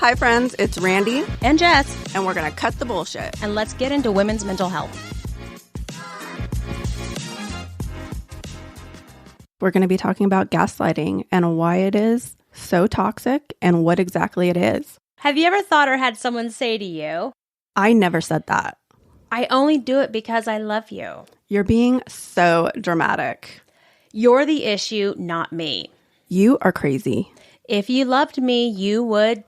Hi, friends. It's Randy. And Jess. And we're going to cut the bullshit. And let's get into women's mental health. We're going to be talking about gaslighting and why it is so toxic and what exactly it is. Have you ever thought or had someone say to you, I never said that. I only do it because I love you. You're being so dramatic. You're the issue, not me. You are crazy. If you loved me, you would ...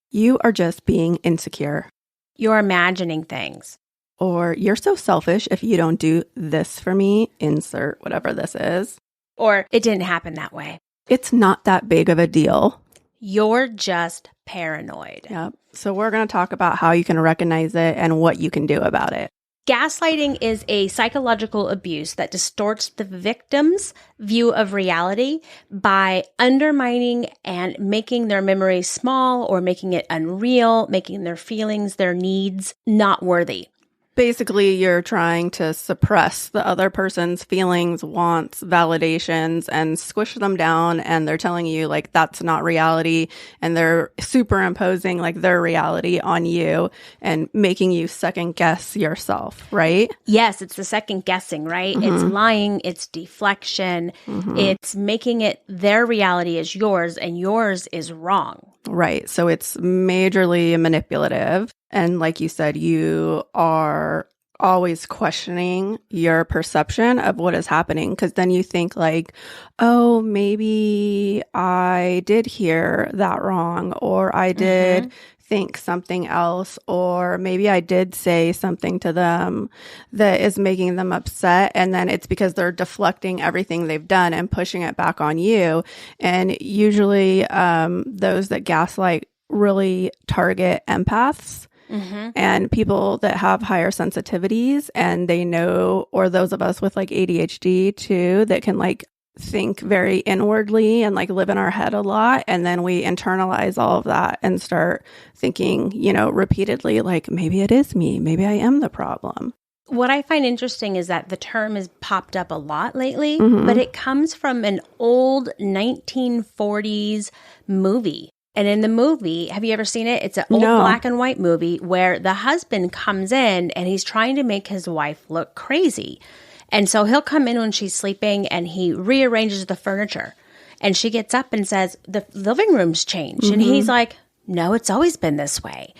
You are just being insecure. You're imagining things. Or you're so selfish if you don't do this for me, insert whatever this is. Or it didn't happen that way. It's not that big of a deal. You're just paranoid. Yep. So we're going to talk about how you can recognize it and what you can do about it. Gaslighting is a psychological abuse that distorts the victim's view of reality by undermining and making their memories small or making it unreal, making their feelings, their needs not worthy. Basically, you're trying to suppress the other person's feelings, wants, validations, and squish them down. And they're telling you, like, that's not reality. And they're superimposing, like, their reality on you and making you second guess yourself, right? Yes, it's the second guessing, right? Mm-hmm. It's lying. It's deflection. Mm-hmm. It's making it their reality is yours and yours is wrong. Right. So it's majorly manipulative. And like you said, you are always questioning your perception of what is happening, because then you think like, oh, maybe I did hear that wrong, or I did think something else, or maybe I did say something to them that is making them upset. And then it's because they're deflecting everything they've done and pushing it back on you. And usually those that gaslight really target empaths. Mm-hmm. And people that have higher sensitivities, and they know, or those of us with like ADHD too, that can like think very inwardly and like live in our head a lot. And then we internalize all of that and start thinking, you know, repeatedly, like, maybe it is me. Maybe I am the problem. What I find interesting is that the term has popped up a lot lately, but it comes from an old 1940s movie. And in the movie, have you ever seen it? It's an old black and white movie where the husband comes in and he's trying to make his wife look crazy. And so he'll come in when she's sleeping and he rearranges the furniture. And she gets up and says, the living room's changed. And he's like, no, it's always been this way.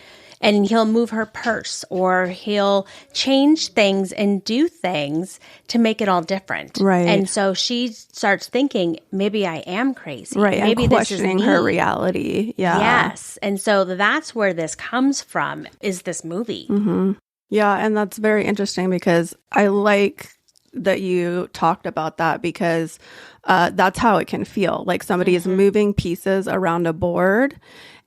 And he'll move her purse, or he'll change things and do things to make it all different. Right. And so she starts thinking, maybe I am crazy. Right. Maybe and this is questioning me. her reality. Yeah. Yes. And so that's where this comes from, is this movie. Mm-hmm. Yeah. And that's very interesting, because I like that you talked about that, because that's how it can feel. Like somebody is moving pieces around a board,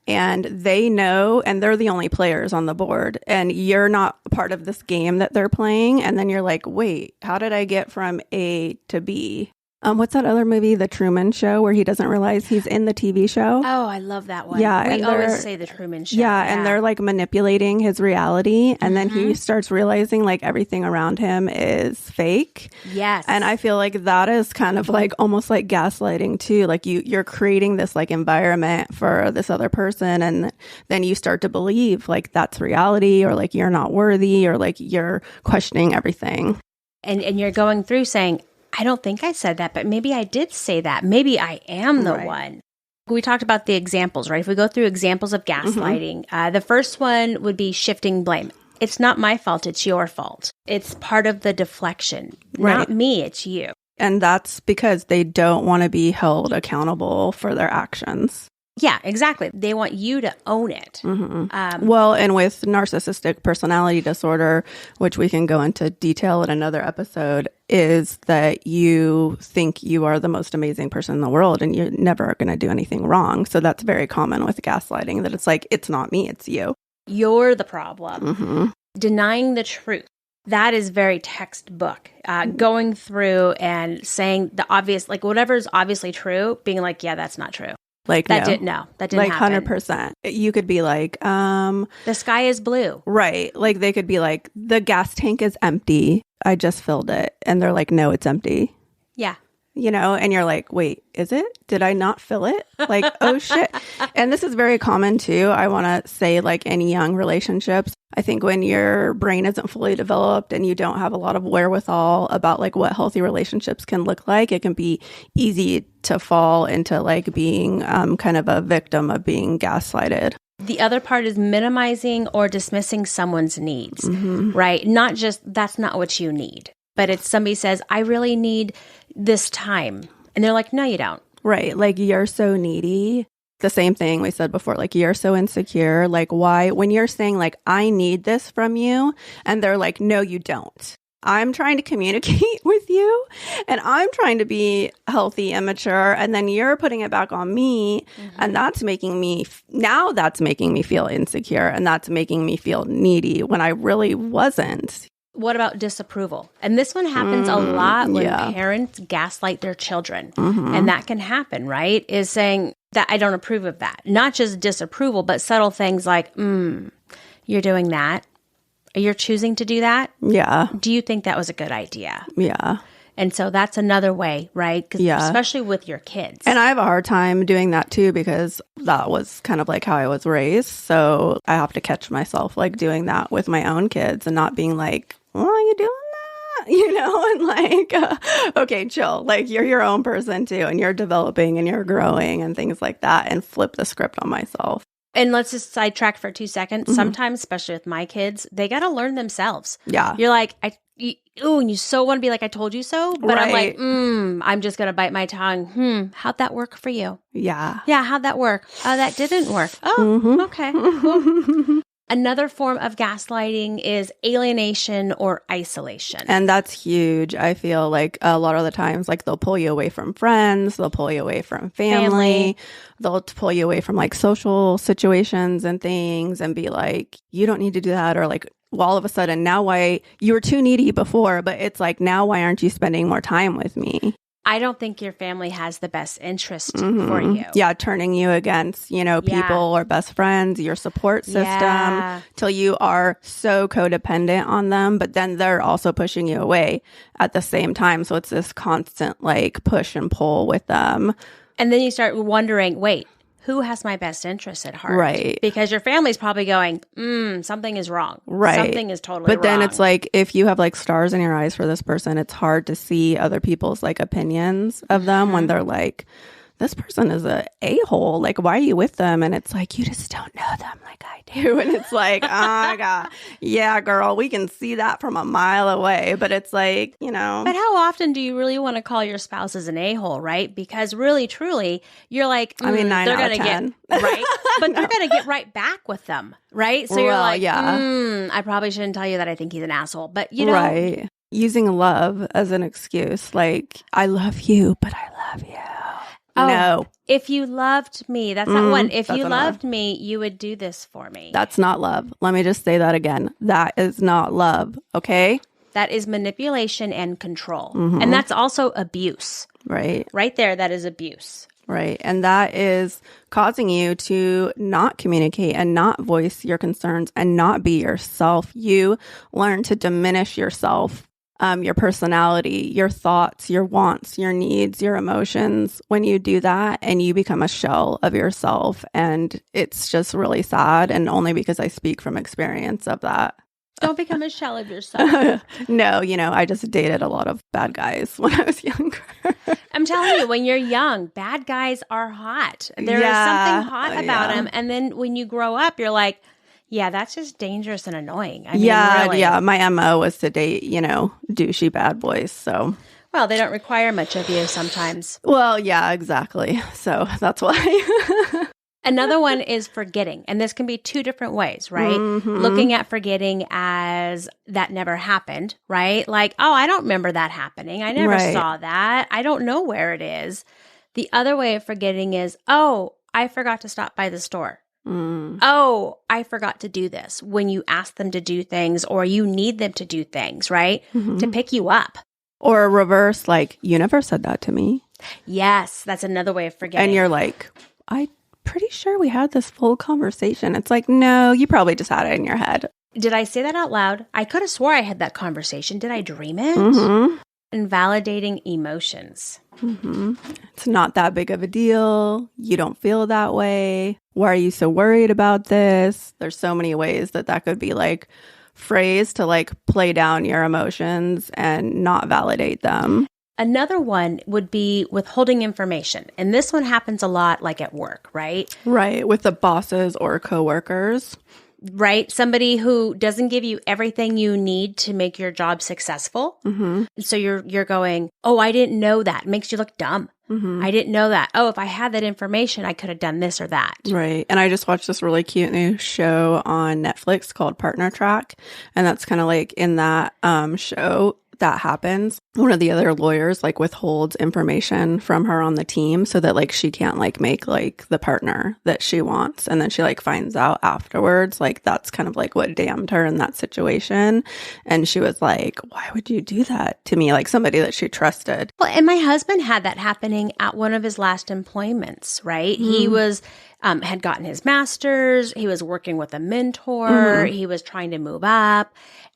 and they know, and they're the only players on the board, and you're not part of this game that they're playing. And then you're like, wait, how did I get from A to B? What's that other movie, The Truman Show, where he doesn't realize he's in the TV show? Oh, I love that one. Yeah, we always say The Truman Show. Yeah, and they're like manipulating his reality, and then he starts realizing like everything around him is fake. Yes. And I feel like that is kind of like almost like gaslighting too. Like you're creating this like environment for this other person, and then you start to believe like that's reality, or like you're not worthy, or like you're questioning everything. And you're going through saying, I don't think I said that, but maybe I did say that. Maybe I am the one. We talked about the examples, right? If we go through examples of gaslighting, the first one would be shifting blame. It's not my fault, it's your fault. It's part of the deflection. Right. Not me, it's you. And that's because they don't want to be held accountable for their actions. Yeah, exactly. They want you to own it. Well, and with narcissistic personality disorder, which we can go into detail in another episode, is that you think you are the most amazing person in the world and you're never going to do anything wrong. So that's very common with gaslighting, that it's like, it's not me, it's you. You're the problem. Denying the truth. That is very textbook. Going through and saying the obvious, like whatever is obviously true, being like, yeah, that's not true. Like, that didn't happen. Like 100%. You could be like, the sky is blue. Right. Like they could be like, the gas tank is empty. I just filled it. And they're like, no, it's empty. Yeah. and you're like, wait, is it? Did I not feel it? Like, oh shit. And this is very common too. I want to say, like, in young relationships, I think when your brain isn't fully developed and you don't have a lot of wherewithal about like what healthy relationships can look like, it can be easy to fall into like being kind of a victim of being gaslighted. The other part is minimizing or dismissing someone's needs, right? Not just, that's not what you need, but it's somebody says, I really need this time. And they're like, no, you don't. Right. Like, you're so needy. The same thing we said before, like, you're so insecure. Like, why, when you're saying like, I need this from you, and they're like, no, you don't. I'm trying to communicate with you and I'm trying to be healthy and mature. And then you're putting it back on me. And that's making me feel insecure. And that's making me feel needy when I really wasn't. What about disapproval? And this one happens a lot when parents gaslight their children. And that can happen, right? Is saying that I don't approve of that. Not just disapproval, but subtle things like, you're doing that. You're choosing to do that? Yeah. Do you think that was a good idea? Yeah. And so that's another way, right? Especially with your kids. And I have a hard time doing that too, because that was kind of like how I was raised. So I have to catch myself like doing that with my own kids and not being like, why are you doing that? And like, okay, chill. Like, you're your own person too, and you're developing and you're growing and things like that, and flip the script on myself. And let's just sidetrack for 2 seconds. Sometimes, especially with my kids, they got to learn themselves. Yeah. You're like, and you so want to be like, I told you so. But I'm like, I'm just going to bite my tongue. How'd that work for you? Yeah. Yeah, how'd that work? Oh, that didn't work. Oh, okay. Cool. Another form of gaslighting is alienation or isolation. And that's huge. I feel like a lot of the times, like, they'll pull you away from friends, they'll pull you away from family. They'll pull you away from like social situations and things and be like, you don't need to do that. Or like, well, all of a sudden now, why you were too needy before, but it's like, now why aren't you spending more time with me? I don't think your family has the best interest for you. Yeah, turning you against, people or best friends, your support system, till you are so codependent on them, but then they're also pushing you away at the same time. So it's this constant like push and pull with them. And then you start wondering, wait, who has my best interest at heart? Right. Because your family's probably going, something is wrong. Right. Something is totally wrong. But then it's like, if you have like stars in your eyes for this person, it's hard to see other people's like opinions of them when they're like, this person is a a-hole. Like, why are you with them? And it's like, you just don't know them like I do. And it's like, oh my God, yeah, girl, we can see that from a mile away. But it's like, But how often do you really want to call your spouse as an a-hole, right? Because really, truly, you're like, 9 they're out of going to 10. get, right? But they're going to get right back with them, right? So you're like, I probably shouldn't tell you that I think he's an asshole. But, Right. Using love as an excuse. Like, I love you, but I love you. Oh, no. If you loved me, that's not one. If you loved me, you would do this for me. That's not love. Let me just say that again. That is not love. Okay? That is manipulation and control. And that's also abuse. Right. Right there, that is abuse. Right. And that is causing you to not communicate and not voice your concerns and not be yourself. You learn to diminish yourself. Your personality, your thoughts, your wants, your needs, your emotions. When you do that and you become a shell of yourself, and it's just really sad, and only because I speak from experience of that. Don't become a shell of yourself. No, I just dated a lot of bad guys when I was younger. I'm telling you, when you're young, bad guys are hot. There is something hot about them. And then when you grow up, you're like, yeah, that's just dangerous and annoying. I mean, really. Yeah. My MO was to date, douchey bad boys. So, well, they don't require much of you sometimes. Well, yeah, exactly. So that's why. Another one is forgetting. And this can be 2 different ways, right? Looking at forgetting as that never happened, right? Like, oh, I don't remember that happening. I never saw that. I don't know where it is. The other way of forgetting is, oh, I forgot to stop by the store. Oh, I forgot to do this, when you ask them to do things or you need them to do things, right? To pick you up. Or reverse, like, you never said that to me. Yes, that's another way of forgetting. And you're like, I'm pretty sure we had this full conversation. It's like, no, you probably just had it in your head. Did I say that out loud? I could have swore I had that conversation. Did I dream it? and validating emotions. It's not that big of a deal. You don't feel that way. Why are you so worried about this? There's so many ways that could be like phrased to like play down your emotions and not validate them. Another one would be withholding information. And this one happens a lot like at work, right? Right. With the bosses or coworkers. Right? Somebody who doesn't give you everything you need to make your job successful. So you're going, oh, I didn't know that. It makes you look dumb. I didn't know that. Oh, if I had that information, I could have done this or that. Right. And I just watched this really cute new show on Netflix called Partner Track. And that's kind of like in that show that happens. One of the other lawyers like withholds information from her on the team so that like she can't like make like the partner that she wants. And then she like finds out afterwards, like that's kind of like what damned her in that situation. And she was like, why would you do that to me? Like somebody that she trusted. Well, and my husband had that happening at one of his last employments, right? He was had gotten his master's. He was working with a mentor. He was trying to move up.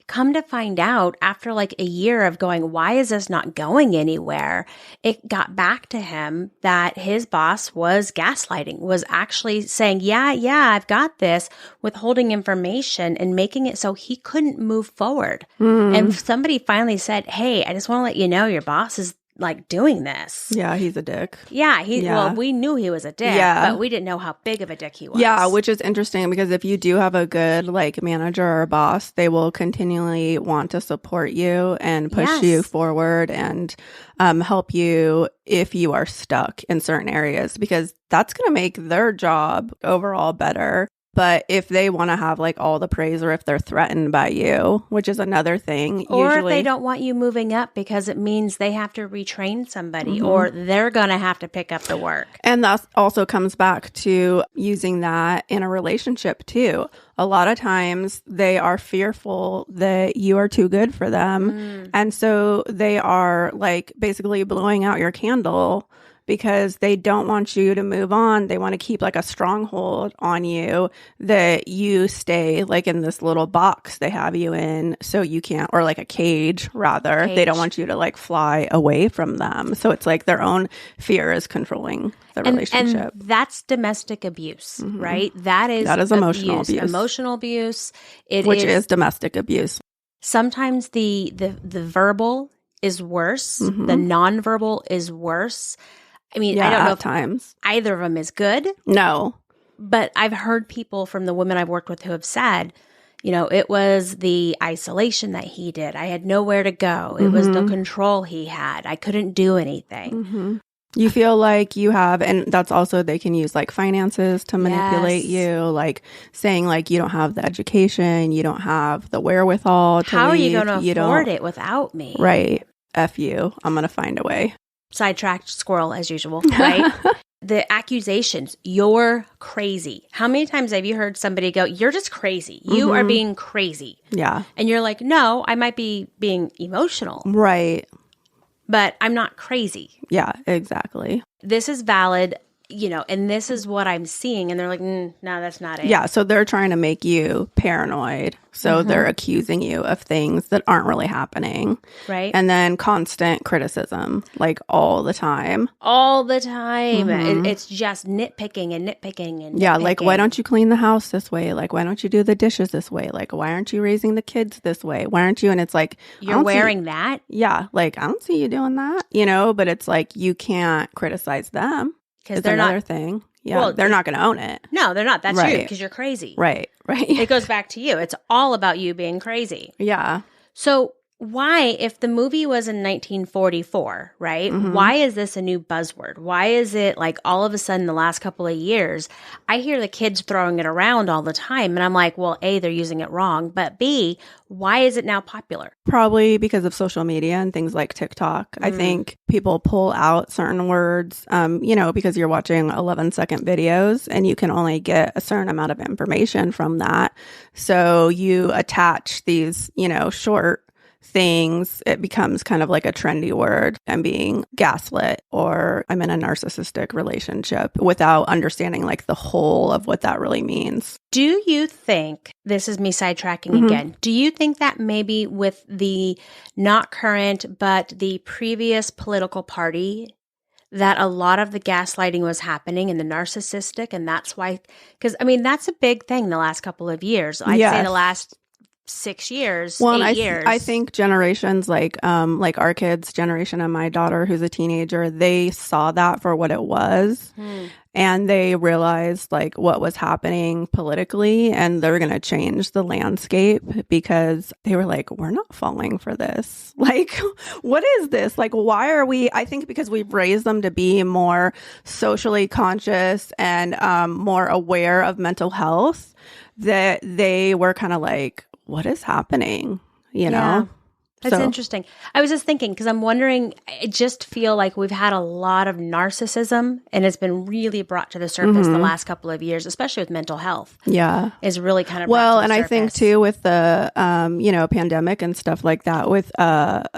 Come to find out, after like a year of going, why is this not going anywhere? It got back to him that his boss was gaslighting, was actually saying, yeah, I've got this, withholding information and making it so he couldn't move forward. And somebody finally said, hey, I just want to let you know your boss is like doing this. Yeah, he's a dick. Yeah, well, we knew he was a dick, but we didn't know how big of a dick he was. Yeah, which is interesting because if you do have a good like manager or boss, they will continually want to support you and push you forward and help you if you are stuck in certain areas because that's going to make their job overall better. But if they want to have like all the praise or if they're threatened by you, which is another thing. Or usually, if they don't want you moving up because it means they have to retrain somebody or they're going to have to pick up the work. And that also comes back to using that in a relationship too. A lot of times they are fearful that you are too good for them. And so they are like basically blowing out your candle because they don't want you to move on. They want to keep like a stronghold on you that you stay like in this little box they have you in so you can't, or like a cage rather. They don't want you to like fly away from them. So it's like their own fear is controlling the relationship. And that's domestic abuse, right? That is emotional abuse. Emotional abuse. Which is domestic abuse. Sometimes the verbal is worse. The nonverbal is worse. I mean, I don't know if times either of them is good. No. But I've heard people from the women I've worked with who have said, you know, it was the isolation that he did. I had nowhere to go. It was the control he had. I couldn't do anything. You feel like you have, and that's also, they can use like finances to manipulate you, like saying like you don't have the education, you don't have the wherewithal to How leave. Are you going to afford it without me? Right. F you. I'm going to find a way. Sidetracked squirrel as usual, right? The accusations, you're crazy. How many times have you heard somebody go, you're just crazy. You are being crazy. Yeah. And you're like, no, I might be being emotional. Right. But I'm not crazy. Yeah, exactly. This is valid, you know, and this is what I'm seeing. And they're like, no, that's not it. Yeah, so they're trying to make you paranoid. So they're accusing you of things that aren't really happening. Right. And then constant criticism, like all the time. All the time. It's just nitpicking and nitpicking and nitpicking. Yeah, like, why don't you clean the house this way? Like, why don't you do the dishes this way? Like, why aren't you raising the kids this way? Why aren't you? And it's like, you're wearing that? Yeah, like, I don't see you doing that, you know? But it's like, you can't criticize them. Because they're another not thing. Yeah, well, they're not going to own it. No, they're not. That's you because you're crazy. Right. It goes back to you. It's all about you being crazy. Yeah. So why, if the movie was in 1944, right? Why is this a new buzzword? Why is it like all of a sudden the last couple of years, I hear the kids throwing it around all the time. And I'm like, well, A, they're using it wrong. But B, why is it now popular? Probably because of social media and things like TikTok. I think people pull out certain words, you know, because you're watching 11-second videos and you can only get a certain amount of information from that. So you attach these, you know, short things, it becomes kind of like a trendy word. I'm being gaslit, or I'm in a narcissistic relationship, without understanding like the whole of what that really means. Do you think, this is me sidetracking again, do you think that maybe with the not current, but the previous political party, that a lot of the gaslighting was happening in the narcissistic, and that's why, because I mean, that's a big thing the last couple of years. I'd say the last 6 years, well, 8 years. I think generations like our kids' generation and my daughter, who's a teenager, they saw that for what it was. And they realized like what was happening politically, and they're going to change the landscape, because they were like, we're not falling for this. Like, what is this? Like, why are we? I think because we've raised them to be more socially conscious and more aware of mental health, that they were kind of like, what is happening? You know? That's interesting. I was just thinking, because I'm wondering, I just feel like we've had a lot of narcissism, and it's been really brought to the surface the last couple of years, especially with mental health. Yeah. Is really kind of well, and I think too with the, pandemic and stuff like that, with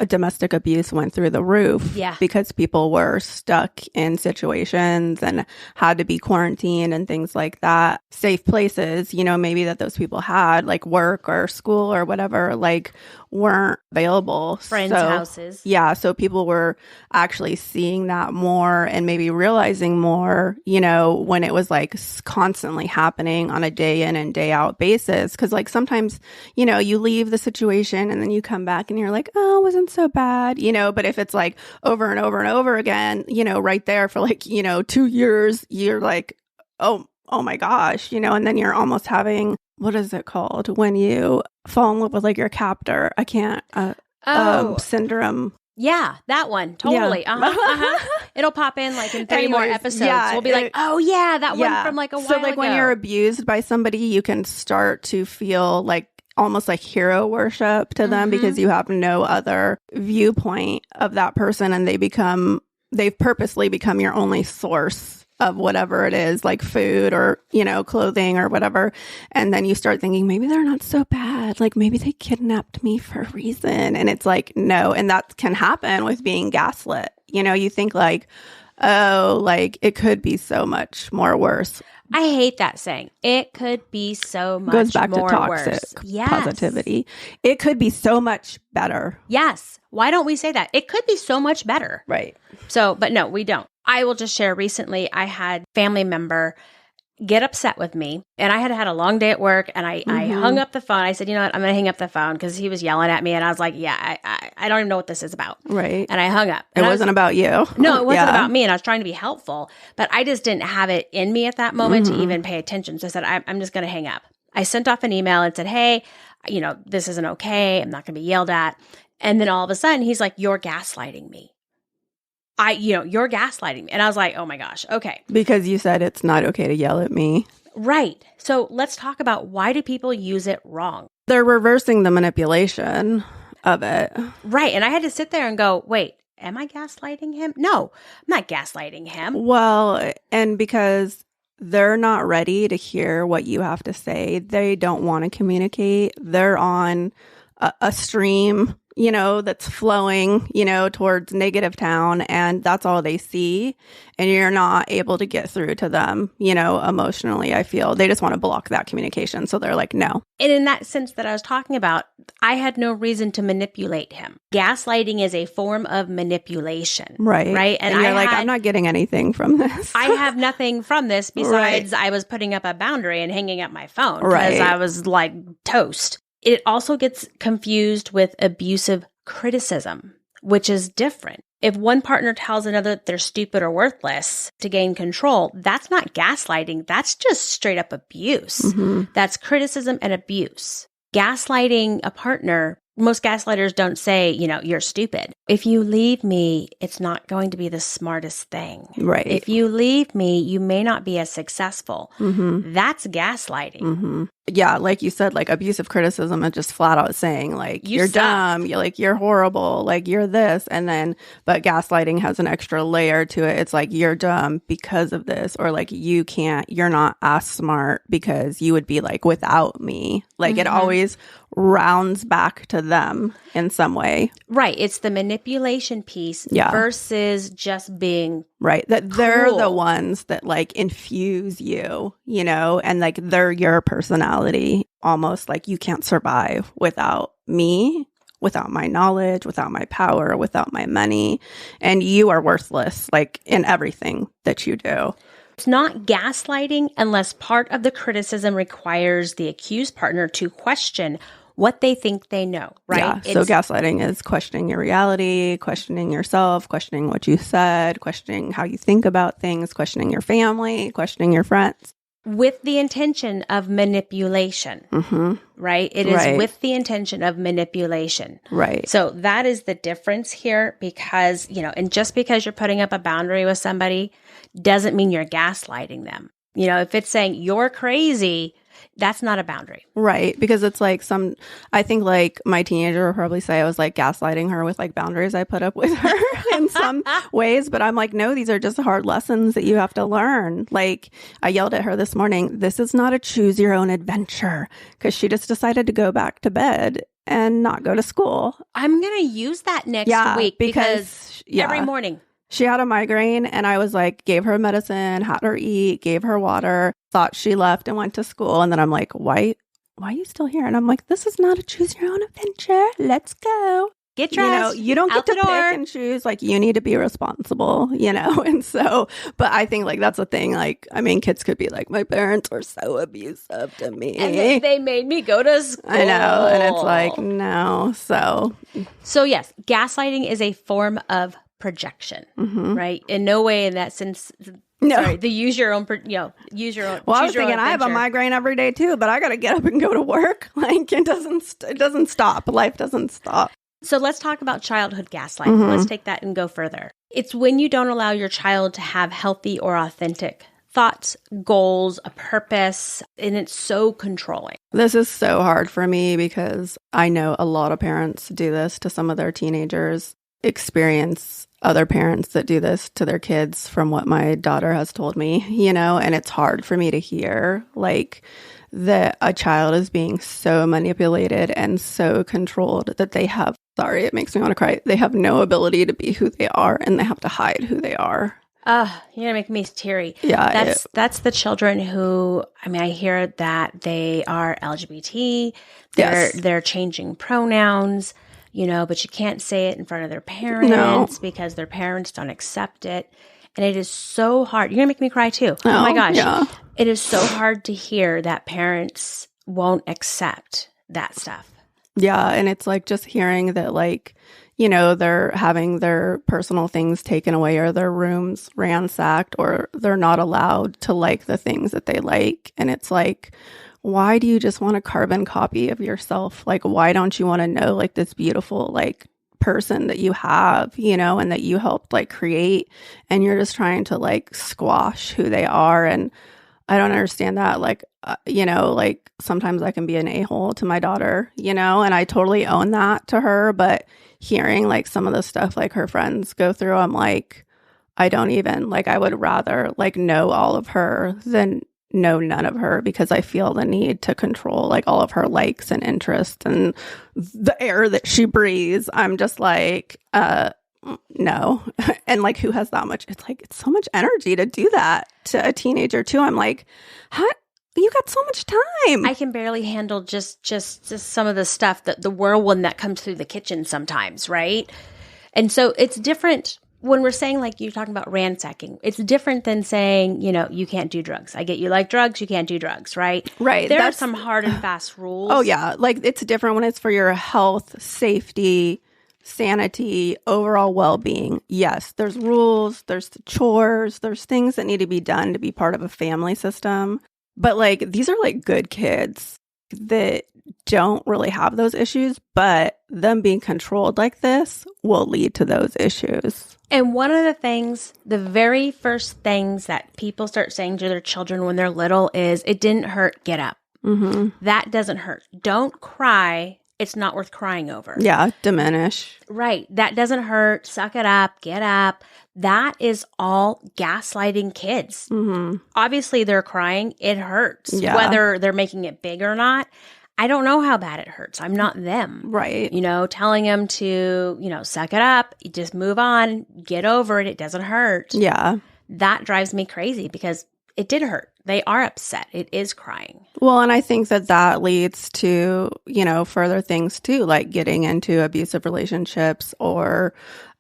domestic abuse went through the roof. Yeah. Because people were stuck in situations and had to be quarantined and things like that. Safe places, maybe that those people had, like work or school or whatever, like weren't available. Friends' houses. Yeah. So people were actually seeing that more and maybe realizing more, when it was like constantly happening on a day in and day out basis. Cause like sometimes, you leave the situation and then you come back and you're like, oh, it wasn't so bad, but if it's like over and over and over again, right there for like, 2 years, you're like, oh my gosh, and then you're almost having, what is it called when you fall in love with like your captor? I can't, syndrome. Yeah, that one. Totally. Yeah. It'll pop in like in 3 more episodes. Yeah, we'll be like, oh yeah, that one from like a while ago. So like when you're abused by somebody, you can start to feel like almost like hero worship to them, because you have no other viewpoint of that person, and they've purposely become your only source of whatever it is, like food or, clothing or whatever. And then you start thinking, maybe they're not so bad. Like maybe they kidnapped me for a reason. And it's like, no. And that can happen with being gaslit. You think like, oh, like it could be so much more worse. I hate that saying. It could be so much goes back more to toxic positivity. It could be so much better. Yes. Why don't we say that? It could be so much better. Right. So, but no, we don't. I will just share, recently I had a family member get upset with me, and I had had a long day at work, and I hung up the phone. I said, you know what, I'm going to hang up the phone, because he was yelling at me, and I was like, yeah, I don't even know what this is about. Right. And I hung up. It wasn't about you. No, it wasn't about me, and I was trying to be helpful, but I just didn't have it in me at that moment to even pay attention. So I said, I'm just going to hang up. I sent off an email and said, hey, this isn't okay. I'm not going to be yelled at. And then all of a sudden, he's like, you're gaslighting me. You're gaslighting me. And I was like, oh my gosh, okay. Because you said it's not okay to yell at me. Right. So let's talk about, why do people use it wrong? They're reversing the manipulation of it. Right. And I had to sit there and go, wait, am I gaslighting him? No, I'm not gaslighting him. Well, and because they're not ready to hear what you have to say. They don't want to communicate. They're on a stream, that's flowing, towards negative town, and that's all they see. And you're not able to get through to them, emotionally. I feel they just want to block that communication. So they're like, no. And in that sense that I was talking about, I had no reason to manipulate him. Gaslighting is a form of manipulation. Right. Right. And you're like, I'm not getting anything from this. I have nothing from this besides I was putting up a boundary and hanging up my phone because I was like toast. It also gets confused with abusive criticism, which is different. If one partner tells another that they're stupid or worthless to gain control, that's not gaslighting. That's just straight up abuse. Mm-hmm. That's criticism and abuse. Gaslighting a partner, most gaslighters don't say, you're stupid. If you leave me, it's not going to be the smartest thing. Right. If you leave me, you may not be as successful. Mm-hmm. That's gaslighting. Mm-hmm. Yeah, like you said, like abusive criticism is just flat out saying like you're dumb, you're horrible, like you're this, and then but gaslighting has an extra layer to it. It's like you're dumb because of this, or like you're not as smart because you would be like without me. Like it always rounds back to them in some way. Right. It's the manipulation piece versus just being right. That they're cruel. the ones that like infuse you, you know, and like they're your personality. Almost like you can't survive without me, without my knowledge, without my power, without my money. And you are worthless, like in everything that you do. It's not gaslighting unless part of the criticism requires the accused partner to question what they think they know, right? Yeah. So gaslighting is questioning your reality, questioning yourself, questioning what you said, questioning how you think about things, questioning your family, questioning your friends. With the intention of manipulation, right? It is with the intention of manipulation. Right. So that is the difference here because, you know, and just because you're putting up a boundary with somebody doesn't mean you're gaslighting them. You know, if it's saying you're crazy, that's not a boundary. Right. Because it's like I think like my teenager would probably say I was like gaslighting her with like boundaries I put up with her in some ways. But I'm like, no, these are just hard lessons that you have to learn. Like I yelled at her this morning, this is not a choose your own adventure, because she just decided to go back to bed and not go to school. I'm going to use that next week because every morning. She had a migraine and I was like, gave her medicine, had her eat, gave her water, thought she left and went to school. And then I'm like, why are you still here? And I'm like, this is not a choose your own adventure. Let's go. Get dressed. You don't get to pick and choose. Like you need to be responsible, you know? And so, but I think like that's a thing. Like, I mean, kids could be like, my parents were so abusive to me. And then they made me go to school. I know. And it's like, no. So yes, gaslighting is a form of projection, right? In no way in that sense. No. Sorry, the use your own. Well, I was thinking I have a migraine every day too, but I got to get up and go to work. Like it doesn't stop. Life doesn't stop. So let's talk about childhood gaslighting. Let's take that and go further. It's when you don't allow your child to have healthy or authentic thoughts, goals, a purpose, and it's so controlling. This is so hard for me because I know a lot of parents do this to some of their teenagers, experience other parents that do this to their kids from what my daughter has told me, you know, and it's hard for me to hear like that a child is being so manipulated and so controlled that they have, sorry, it makes me want to cry. They have no ability to be who they are and they have to hide who they are. You're gonna make me teary. Yeah. That's the children who, I mean, I hear that they are LGBT, they're changing pronouns, you know, but you can't say it in front of their parents because their parents don't accept it. And it is so hard. You're going to make me cry too. Oh my gosh. Yeah. It is so hard to hear that parents won't accept that stuff. Yeah. And it's like just hearing that, like, you know, they're having their personal things taken away or their rooms ransacked or they're not allowed to like the things that they like. And it's like, why do you just want a carbon copy of yourself? Like, why don't you want to know like this beautiful, like person that you have, you know, and that you helped like create, and you're just trying to like squash who they are. And I don't understand that. Like, you know, like sometimes I can be an a-hole to my daughter, you know, and I totally own that to her. But hearing like some of the stuff like her friends go through, I'm like, I don't even like, I would rather like know all of her than know none of her, because I feel the need to control like all of her likes and interests and the air that she breathes. I'm just like, no. And like, who has that much? It's like, it's so much energy to do that to a teenager too. I'm like, how? You got so much time. I can barely handle just some of the stuff, that the whirlwind that comes through the kitchen sometimes, right? And so it's different. When we're saying, like, you're talking about ransacking, it's different than saying, you know, you can't do drugs. I get you like drugs, you can't do drugs, right? Right. There are some hard and fast rules. Oh, yeah. Like, it's different when it's for your health, safety, sanity, overall well-being. Yes, there's rules, there's chores, there's things that need to be done to be part of a family system. But, like, these are, like, good kids that don't really have those issues, but them being controlled like this will lead to those issues. And one of the things, the very first things that people start saying to their children when they're little is, it didn't hurt, get up. Mm-hmm. That doesn't hurt. Don't cry. It's not worth crying over. Yeah, diminish. Right. That doesn't hurt. Suck it up. Get up. That is all gaslighting kids. Mm-hmm. Obviously, they're crying. It hurts. Yeah. Whether they're making it big or not. I don't know how bad it hurts. I'm not them. Right. Telling them to, suck it up, just move on, get over it. It doesn't hurt. Yeah. That drives me crazy because it did hurt. They are upset. It is crying. Well, and I think that leads to, further things too, like getting into abusive relationships or,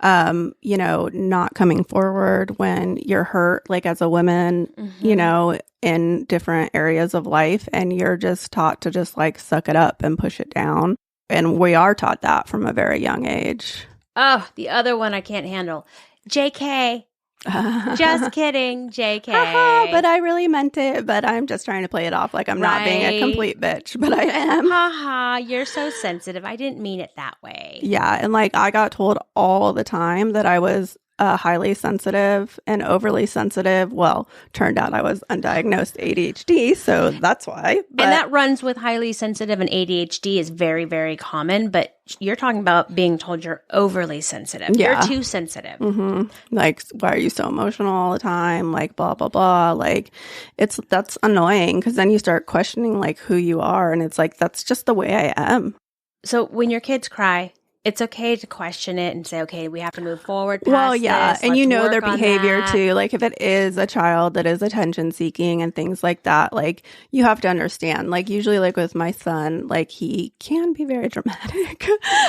not coming forward when you're hurt, like as a woman, in different areas of life. And you're just taught to just like suck it up and push it down. And we are taught that from a very young age. Oh, the other one I can't handle. JK. Just kidding, JK. But I really meant it, but I'm just trying to play it off like I'm not being a complete bitch, but I am. Haha, you're so sensitive. I didn't mean it that way. Yeah, and like I got told all the time that I was highly sensitive and overly sensitive. Well, turned out I was undiagnosed ADHD, so that's why. But, and that runs with highly sensitive, and ADHD is very, very common, but you're talking about being told you're overly sensitive. Yeah. You're too sensitive. Mm-hmm. Like, why are you so emotional all the time? Like, blah, blah, blah. Like, that's annoying because then you start questioning like who you are. And it's like, that's just the way I am. So when your kids cry, it's okay to question it and say, okay, we have to move forward past well, yeah. this. And their behavior too. Like if it is a child that is attention seeking and things like that, like you have to understand, like usually like with my son, like he can be very dramatic,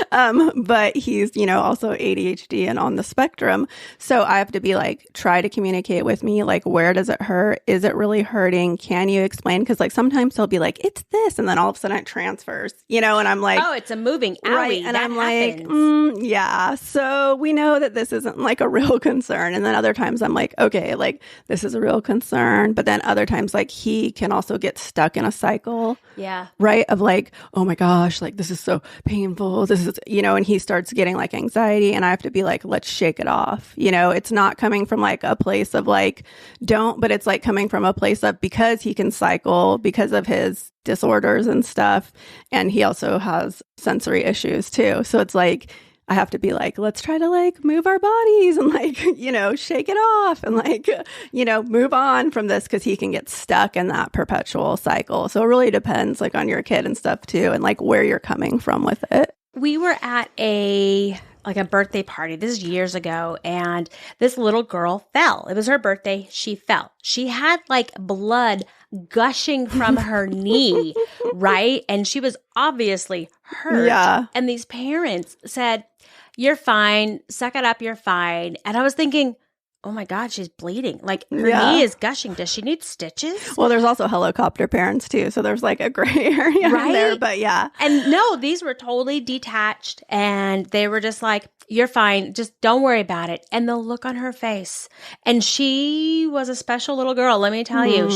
but he's, also ADHD and on the spectrum. So I have to be like, try to communicate with me. Like, where does it hurt? Is it really hurting? Can you explain? Cause like sometimes he'll be like, it's this. And then all of a sudden it transfers, and I'm like, oh, it's a moving alley. Right. And I'm like, happens. Yeah. So we know that this isn't like a real concern. And then other times I'm like, okay, like this is a real concern. But then other times, like he can also get stuck in a cycle. Yeah. Right. Of like, oh my gosh, like this is so painful. This is, and he starts getting like anxiety and I have to be like, let's shake it off. It's not coming from like a place of like, but it's like coming from a place of because he can cycle because of his disorders and stuff. And he also has sensory issues too. So it's like, I have to be like, let's try to like move our bodies and like, shake it off and like, move on from this because he can get stuck in that perpetual cycle. So it really depends like on your kid and stuff too. And like where you're coming from with it. We were at a birthday party. This is years ago. And this little girl fell. It was her birthday. She fell. She had like blood gushing from her knee, right? And she was obviously hurt. Yeah. And these parents said, you're fine. Suck it up. You're fine. And I was thinking, oh my God, she's bleeding. Like her knee is gushing. Does she need stitches? Well, there's also helicopter parents too. So there's like a gray area in there, but yeah. And no, these were totally detached and they were just like, you're fine. Just don't worry about it. And the look on her face. And she was a special little girl. Let me tell you,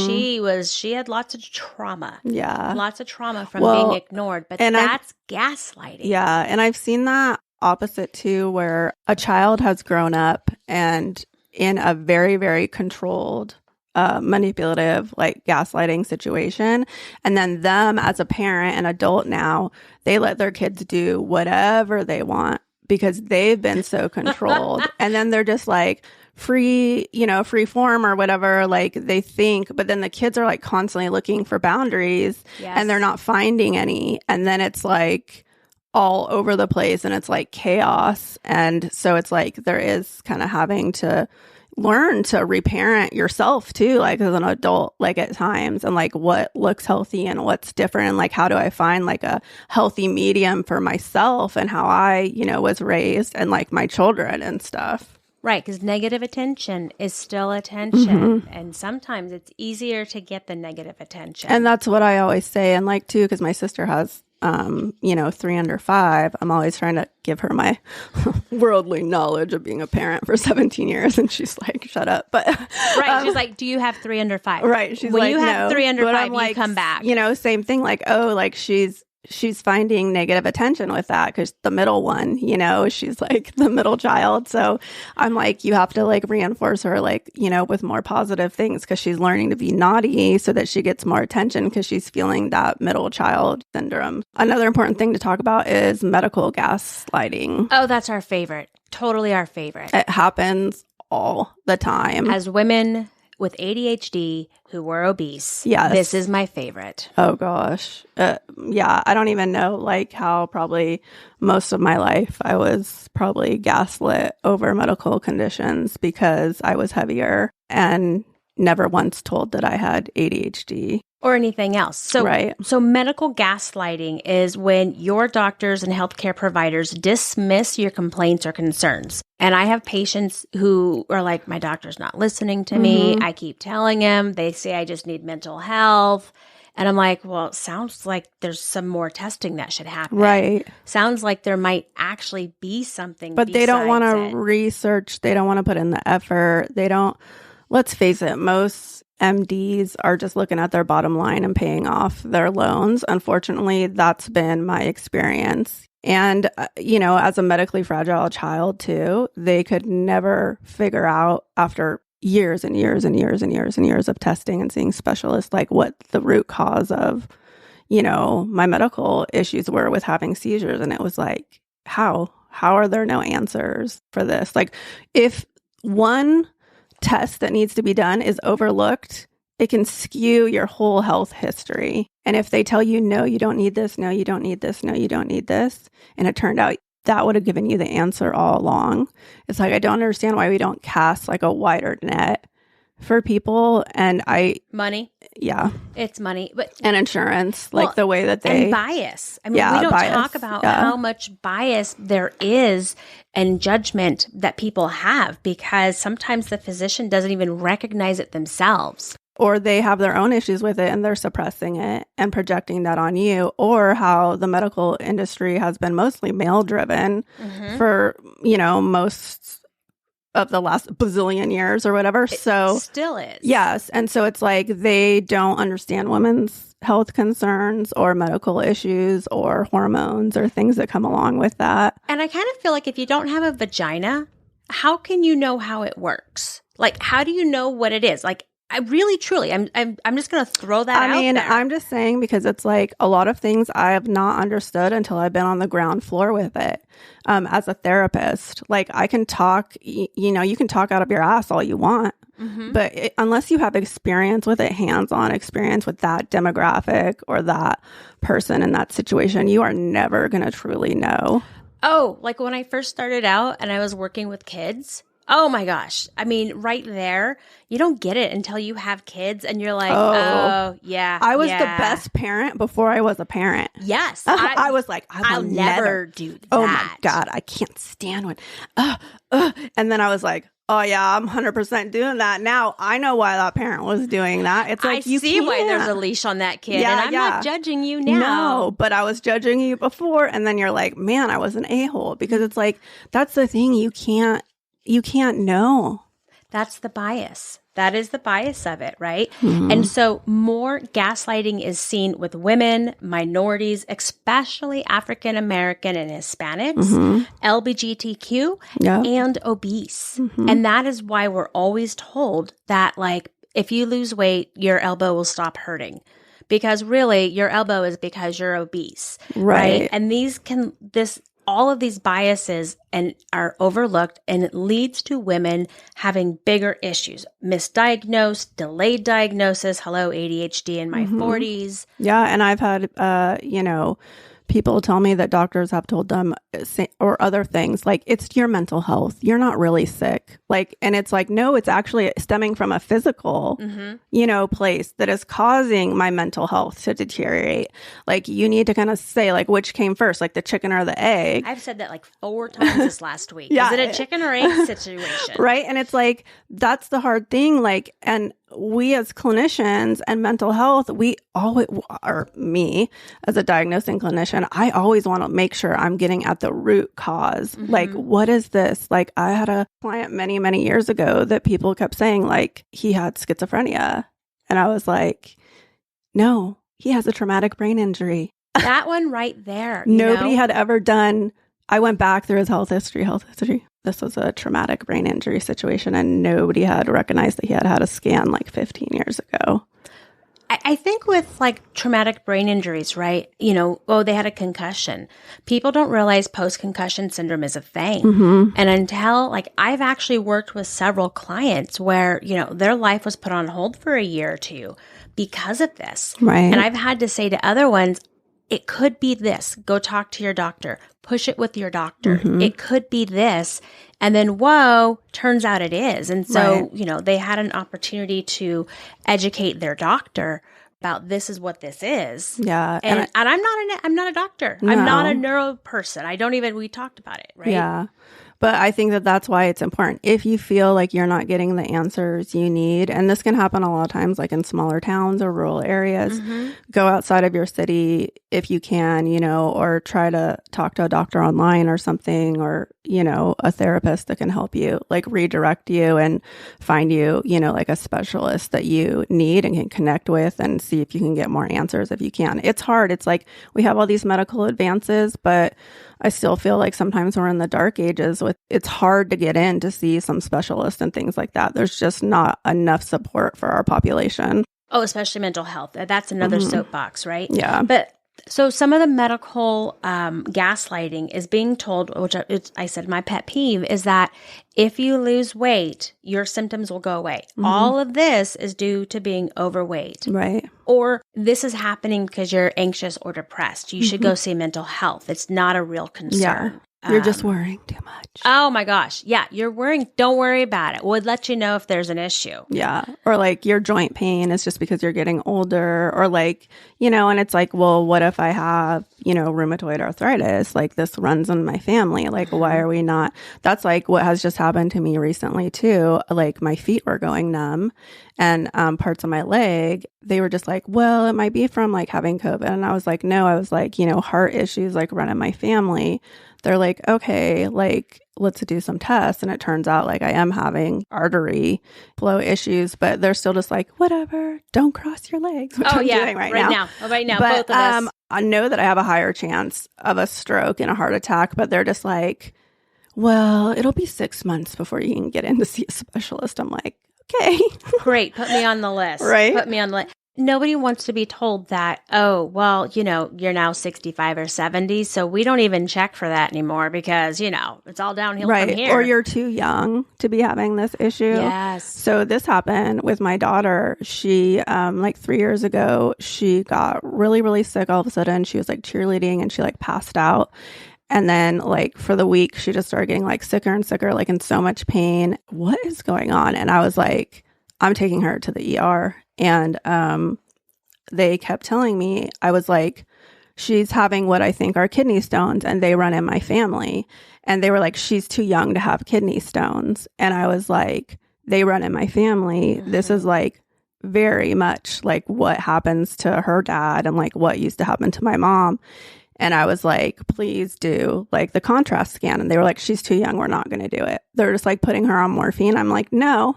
she had lots of trauma. Yeah. Lots of trauma from being ignored. But that's gaslighting. Yeah. And I've seen that opposite too, where a child has grown up and in a very, very controlled, manipulative, like gaslighting situation. And then them as a parent and adult now, they let their kids do whatever they want because they've been so controlled. And then they're just like free form or whatever, like they think, but then the kids are like constantly looking for boundaries and they're not finding any. And then it's like all over the place and it's like chaos. And so it's like there is kind of having to learn to reparent yourself too, like as an adult, like at times, and like what looks healthy and what's different. And like, how do I find like a healthy medium for myself and how I, was raised and like my children and stuff. Right. Because negative attention is still attention. Mm-hmm. And sometimes it's easier to get the negative attention. And that's what I always say. And like too, because my sister has 3 under 5, I'm always trying to give her my worldly knowledge of being a parent for 17 years. And she's like, shut up. But right. She's like, do you have 3 under 5? Right. She's when like, you have 3 under 5, like, you come back. Same thing. Like, oh, like she's finding negative attention with that because the middle one, she's like the middle child. So I'm like, you have to like reinforce her, like, with more positive things because she's learning to be naughty so that she gets more attention because she's feeling that middle child syndrome. Another important thing to talk about is medical gaslighting. Oh, that's our favorite. Totally our favorite. It happens all the time. As women, with ADHD who were obese. Yes. This is my favorite. Oh gosh. Yeah, I don't even know like how probably most of my life I was probably gaslit over medical conditions because I was heavier and never once told that I had ADHD. Or anything else. So medical gaslighting is when your doctors and healthcare providers dismiss your complaints or concerns. And I have patients who are like, my doctor's not listening to me. I keep telling him. They say I just need mental health. And I'm like, well, it sounds like there's some more testing that should happen. Right. Sounds like there might actually be something. But they don't want to research. They don't want to put in the effort. They don't. Let's face it, most MDs are just looking at their bottom line and paying off their loans. Unfortunately, that's been my experience. And, as a medically fragile child too, they could never figure out after years and years and years and years and years of testing and seeing specialists, like what the root cause of, my medical issues were with having seizures. And it was like, how are there no answers for this? Like if one test that needs to be done is overlooked, it can skew your whole health history. And if they tell you, no, you don't need this, no, you don't need this, no, you don't need this, and it turned out that would have given you the answer all along. It's like, I don't understand why we don't cast like a wider net for people. And money. Yeah. It's money. And insurance, like the way that they... And bias. I mean, we don't talk about how much bias there is and judgment that people have because sometimes the physician doesn't even recognize it themselves. Or they have their own issues with it and they're suppressing it and projecting that on you. Or how the medical industry has been mostly male-driven for, most of the last bazillion years or whatever. So still is. Yes. And so it's like they don't understand women's health concerns or medical issues or hormones or things that come along with that. And I kind of feel like if you don't have a vagina, how can you know how it works? Like, how do you know what it is? Like, I really, truly, I'm just going to throw that out there. I'm just saying because it's like a lot of things I have not understood until I've been on the ground floor with it. As a therapist, like I can talk, you can talk out of your ass all you want, but unless you have experience with it, hands-on experience with that demographic or that person in that situation, you are never going to truly know. Oh, like when I first started out and I was working with kids. Oh my gosh. I mean, right there, you don't get it until you have kids and you're like, oh yeah. I was the best parent before I was a parent. Yes. I was like, I'll never do that. Oh my God, I can't stand when, and then I was like, oh yeah, I'm 100% doing that. Now I know why that parent was doing that. It's like, I see why there's a leash on that kid and I'm not judging you now. No, but I was judging you before. And then you're like, man, I was an a-hole because it's like, that's the thing. You can't know. That's the bias. That is the bias of it, right? And so more gaslighting is seen with women, minorities, especially African American and Hispanics, LGBTQ, and obese. And that is why we're always told that, like, if you lose weight, your elbow will stop hurting. Because really, your elbow is because you're obese, right? And all of these biases are overlooked, and it leads to women having bigger issues, misdiagnosed, delayed diagnosis. Hello, ADHD in my 40s. Yeah, and I've had, people tell me that doctors have told them or other things like, it's your mental health. You're not really sick. Like, and it's like, no, it's actually stemming from a physical, place that is causing my mental health to deteriorate. Like, you need to kind of say like, which came first, like the chicken or the egg. I've said that like 4 times this last week. Is it a chicken or egg situation? Right. And it's like, that's the hard thing. Like, and we as clinicians and mental health, me as a diagnosing clinician, I always want to make sure I'm getting at the root cause. Like, what is this? Like, I had a client many, many years ago that people kept saying like he had schizophrenia. And I was like, no, he has a traumatic brain injury. That one right there. Nobody had ever done. I went back through his health history. This was a traumatic brain injury situation, and nobody had recognized that he had had a scan like 15 years ago. I think with like traumatic brain injuries, right? You know, oh, they had a concussion. People don't realize post-concussion syndrome is a thing. And until like I've actually worked with several clients where, you know, their life was put on hold for a year or two because of this. Right. And I've had to say to other ones, it could be this. Go talk to your doctor. Push it with your doctor. It could be this. And then, whoa, turns out it is. And so, you know, they had an opportunity to educate their doctor about this is what this is. Yeah. And I'm not a doctor. No. I'm not a neuro person. We talked about it, right? Yeah. But I think that that's why it's important. If you feel like you're not getting the answers you need, and this can happen a lot of times, like in smaller towns or rural areas, go outside of your city if you can, you know, or try to talk to a doctor online or something, or, you know, a therapist that can help you, like redirect you and find you, you know, like a specialist that you need and can connect with, and see if you can get more answers if you can. It's hard. It's like we have all these medical advances, but I still feel like sometimes we're in the dark ages with it's hard to get in to see some specialists and things like that. There's just not enough support for our population. Oh, especially mental health. That's another soapbox, right? Yeah. But so some of the medical gaslighting is being told, which I said my pet peeve, is that if you lose weight, your symptoms will go away. All of this is due to being overweight. Right. Or this is happening because you're anxious or depressed. You should go see mental health. It's not a real concern. You're just worrying too much. Oh my gosh. Yeah, you're worrying. Don't worry about it. We'll let you know if there's an issue. Yeah. Or like your joint pain is just because you're getting older, or like, you know, and it's like, well, what if I have, you know, rheumatoid arthritis? Like this runs in my family. Like, why are we not? That's like what has just happened to me recently too. Like my feet were going numb, and parts of my leg, they were just like, well, it might be from like having COVID. And I was like, no, I was like, you know, heart issues like run in my family. They're like, okay, like, let's do some tests. And it turns out like I am having artery flow issues, but they're still just like, whatever, don't cross your legs. Which I'm doing right now. Right now, But, both of us. I know that I have a higher chance of a stroke and a heart attack, but they're just like, well, it'll be 6 months before you can get in to see a specialist. I'm like, okay. Great. Put me on the list. Right. Put me on the list. Nobody wants to be told that, oh, well, you know, you're now 65 or 70, so we don't even check for that anymore because, you know, it's all downhill from here. Or you're too young to be having this issue. Yes. So this happened with my daughter. She, like 3 years ago, she got really, really sick all of a sudden. She was like cheerleading and she like passed out. And then like for the week, she just started getting like sicker and sicker, like in so much pain. What is going on? And I was like, I'm taking her to the ER. And they kept telling me, I was like, she's having what I think are kidney stones, and they run in my family. And they were like, she's too young to have kidney stones. And I was like, they run in my family. This is like very much like what happens to her dad and like what used to happen to my mom. And I was like, please do like the contrast scan. And they were like, she's too young. We're not going to do it. They're just like putting her on morphine. I'm like, no,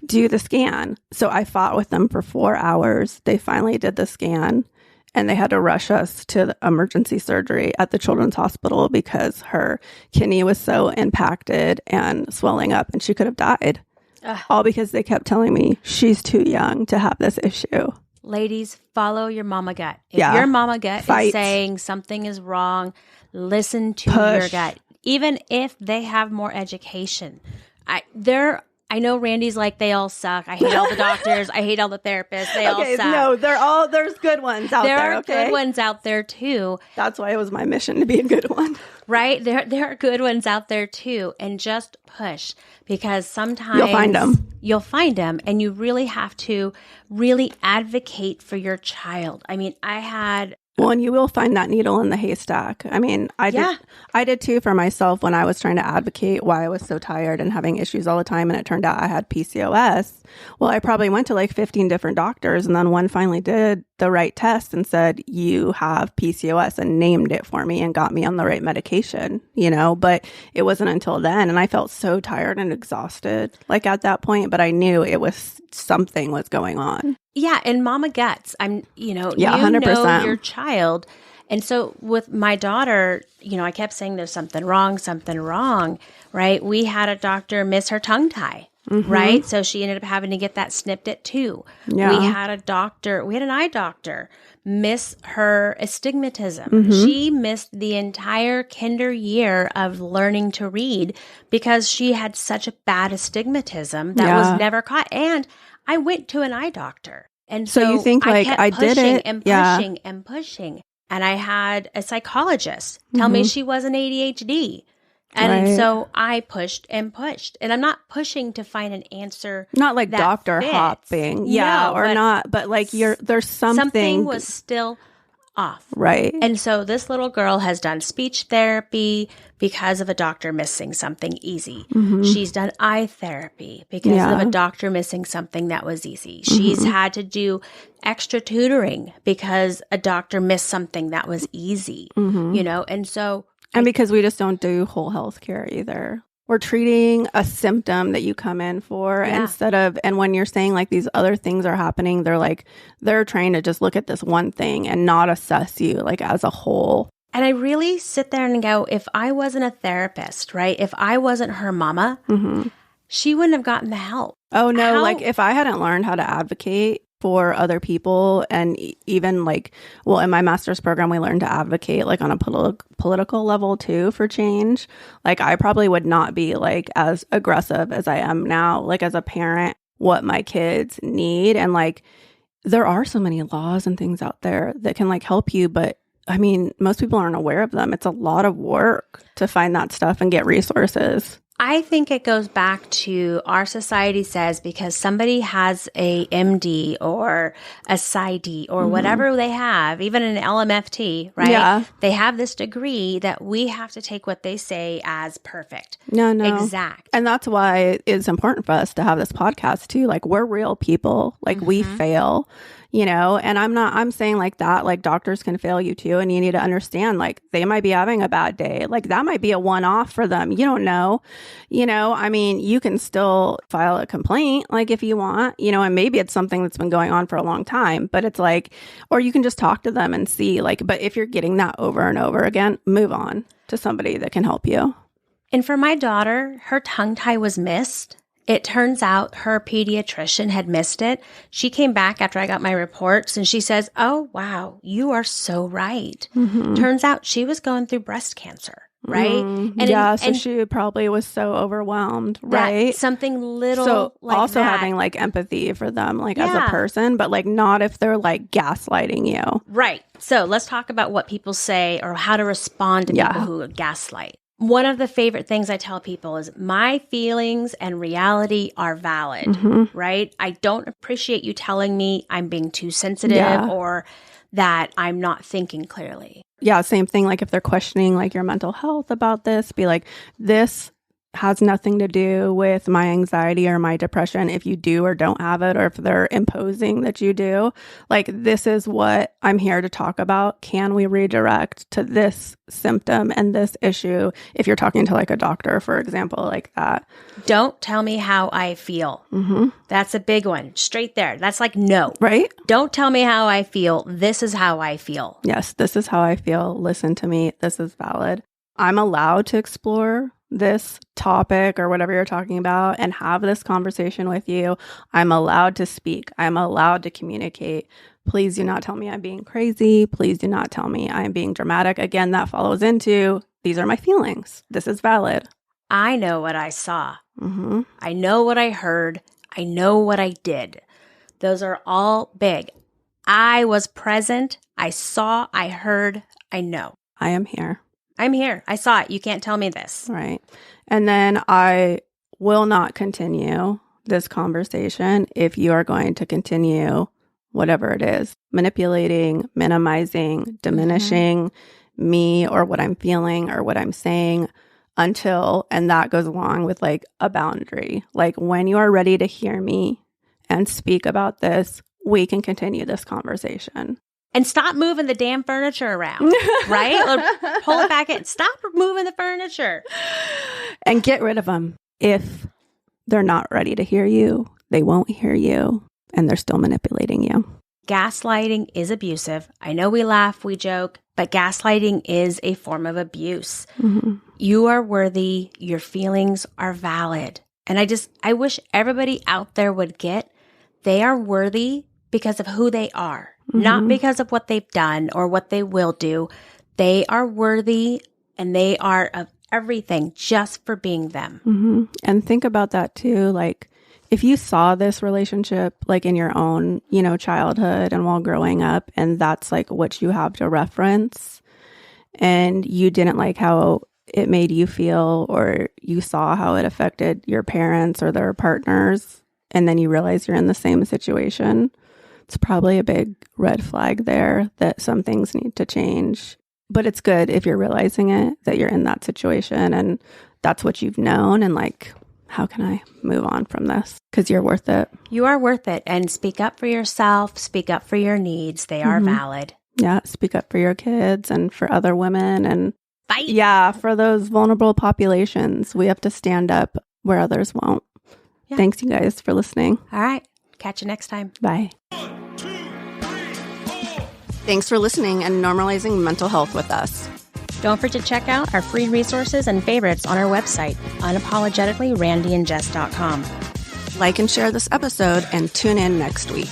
do the scan. So I fought with them for 4 hours. They finally did the scan, and they had to rush us to the emergency surgery at the Children's Hospital because her kidney was so impacted and swelling up, and she could have died. All because they kept telling me she's too young to have this issue. Ladies, follow your mama gut. If your mama gut is saying something is wrong, listen to your gut. Even if they have more education. I know Randy's like, they all suck. I hate all the doctors. I hate all the therapists. They all suck. No, there's good ones out there. There are good ones out there too. That's why it was my mission to be a good one. Right? There are good ones out there too. And just push, because sometimes you'll find them. You'll find them, and you really have to really advocate for your child. I mean, well, and you will find that needle in the haystack. I mean, I did too for myself when I was trying to advocate why I was so tired and having issues all the time. And it turned out I had PCOS. Well, I probably went to like 15 different doctors, and then one finally did the right test and said, you have PCOS, and named it for me and got me on the right medication, you know, but it wasn't until then. And I felt so tired and exhausted like at that point, but I knew it was something was going on. Yeah. And mama gets, you 100%. know your child. And so with my daughter, you know, I kept saying there's something wrong, right? We had a doctor miss her tongue tie. right? So she ended up having to get that snipped at 2. Yeah. We had an eye doctor miss her astigmatism. She missed the entire kinder year of learning to read because she had such a bad astigmatism that was never caught. And I went to an eye doctor. And so you think like kept I did it and pushing and pushing. And I had a psychologist tell me she was an ADHD. And so I pushed and pushed. And I'm not pushing to find an answer. Not like that doctor fits. hopping. Yeah. No, Or not. But like there's something. Something was still off. Right. And so this little girl has done speech therapy because of a doctor missing something easy. She's done eye therapy because of a doctor missing something that was easy. She's had to do extra tutoring because a doctor missed something that was easy, you know? And so... And because we just don't do whole health care either. We're treating a symptom that you come in for instead of, and when you're saying like these other things are happening, they're trying to just look at this one thing and not assess you like as a whole. And I really sit there and go, if I wasn't a therapist, right? If I wasn't her mama, she wouldn't have gotten the help. Oh no, like if I hadn't learned how to advocate for other people and even like, well, in my master's program, we learned to advocate like on a political level too for change. Like I probably would not be like as aggressive as I am now, like as a parent, what my kids need. And like, there are so many laws and things out there that can like help you. But I mean, most people aren't aware of them. It's a lot of work to find that stuff and get resources. I think it goes back to our society says because somebody has a MD or a PsyD or whatever they have, even an LMFT, right? Yeah. They have this degree that we have to take what they say as perfect. No. Exact. And that's why it's important for us to have this podcast too. Like we're real people. Like we fail, you know, and I'm saying like that, like doctors can fail you too. And you need to understand like they might be having a bad day. Like that might be a one-off for them. You don't know, you know, I mean, you can still file a complaint like if you want, you know, and maybe it's something that's been going on for a long time, but it's like, or you can just talk to them and see like, but if you're getting that over and over again, move on to somebody that can help you. And for my daughter, her tongue tie was missed. It turns out her pediatrician had missed it. She came back after I got my reports and she says, "Oh, wow, you are so right." Turns out she was going through breast cancer, right? And she probably was so overwhelmed, right? Something little so like also that. having like empathy for them, like as a person, but like not if they're like gaslighting you. Right. So let's talk about what people say or how to respond to people who gaslight. One of the favorite things I tell people is my feelings and reality are valid, right? I don't appreciate you telling me I'm being too sensitive or that I'm not thinking clearly. Yeah, same thing. Like if they're questioning like your mental health about this, be like, this has nothing to do with my anxiety or my depression if you do or don't have it, or if they're imposing that you do. Like, this is what I'm here to talk about. Can we redirect to this symptom and this issue if you're talking to like a doctor, for example, like that? Don't tell me how I feel. That's a big one. Straight there. That's like, no. Right? Don't tell me how I feel. This is how I feel. Yes, this is how I feel. Listen to me. This is valid. I'm allowed to explore this topic or whatever you're talking about and have this conversation with you. I'm allowed to speak. I'm allowed to communicate. Please do not tell me I'm being crazy. Please do not tell me I'm being dramatic. Again, that follows into, these are my feelings. This is valid. I know what I saw. I know what I heard. I know what I did. Those are all big. I was present. I saw, I heard, I know. I am here. I'm here. I saw it. You can't tell me this. Right. And then I will not continue this conversation if you are going to continue whatever it is, manipulating, minimizing, diminishing me or what I'm feeling or what I'm saying until, and that goes along with like a boundary. Like when you are ready to hear me and speak about this, we can continue this conversation. And stop moving the damn furniture around, right? Or pull it back in. Stop moving the furniture. And get rid of them. If they're not ready to hear you, they won't hear you, and they're still manipulating you. Gaslighting is abusive. I know we laugh, we joke, but gaslighting is a form of abuse. You are worthy. Your feelings are valid. And I wish everybody out there would get they are worthy because of who they are, not because of what they've done or what they will do. They are worthy and they are of everything just for being them. And think about that too. Like, if you saw this relationship like in your own, childhood and while growing up, and that's like what you have to reference, and you didn't like how it made you feel, or you saw how it affected your parents or their partners, and then you realize you're in the same situation, it's probably a big red flag there that some things need to change. But it's good if you're realizing it, that you're in that situation and that's what you've known, and like, how can I move on from this? Because you're worth it. You are worth it. And speak up for yourself. Speak up for your needs. They are valid. Yeah. Speak up for your kids and for other women, and fight. Yeah, for those vulnerable populations. We have to stand up where others won't. Yeah. Thanks, you guys, for listening. All right. Catch you next time. Bye. 1, 2, 3, 4. Thanks for listening and normalizing mental health with us. Don't forget to check out our free resources and favorites on our website, unapologeticallyrandyandjess.com. Like and share this episode, and tune in next week.